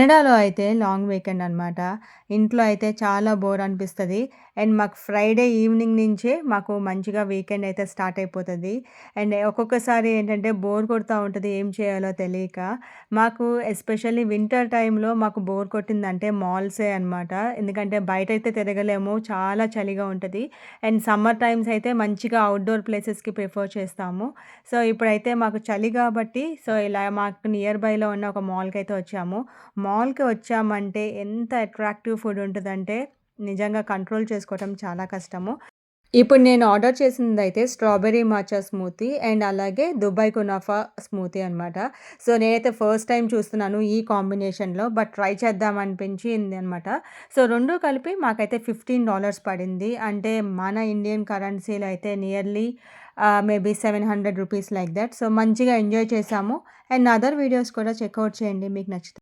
కెనడాలో అయితే long weekend అనమాట. ఇంట్లో అయితే చాలా బోర్ అనిపిస్తది. అండ్ మాకు ఫ్రైడే ఈవినింగ్ నుంచే మాకు మంచిగా వీకెండ్ అయితే స్టార్ట్ అయిపోతది. అండ్ ఒక్కొక్కసారి ఏంటంటే బోర్ కొడతా ఉంటది. ఏం చేయాలో తెలియక. మాకు ఎస్పెషల్లీ వింటర్ టైమ్‌లో మాకు బోర్ కొట్టిందంటే మాల్సే అనమాట. ఎందుకంటే బయటైతే తిరగలేము. చాలా చలిగా ఉంటది. అండ్ సమ్మర్ టైమ్స్ అయితే మంచిగా ఔట్‌డోర్ ప్లేసెస్‌కి ప్రిఫర్ చేస్తాము. సో, ఇప్పుడైతే మాకు చలి గాబట్టి ఇలా మాకు నియర్ బైలో ఉన్న ఒక మాల్‌కైతే వచ్చాము. మాల్‌కి వచ్చామంటే ఎంత అట్రాక్టివ్ ఫుడ్ ఉంటదంటే, నిజంగా కంట్రోల్ చేసుకోవటం చాలా కష్టము. ఇప్పుడు నేను ఆర్డర్ చేసిందైతే స్ట్రాబెర్రీ మాచా స్మూతీ అండ్ అలాగే దుబాయ్ కునాఫా స్మూతీ అనమాట. సో, నేనైతే ఫస్ట్ టైమ్ చూస్తున్నాను ఈ కాంబినేషన్‌లో. బట్ ట్రై చేద్దాం అనిపించిందనమాట. సో, 2 కలిపి మాకైతే $15 పడింది. అంటే మన ఇండియన్ కరెన్సీలో అయితే నియర్లీ మేబీ రూ. 700 లైక్ థట్. సో, మంచిగా ఎంజాయ్ చేశాము. అండ్ అదర్ వీడియోస్ కూడా చెక్ ఔట్ చేయండి మీకు నచ్చితే.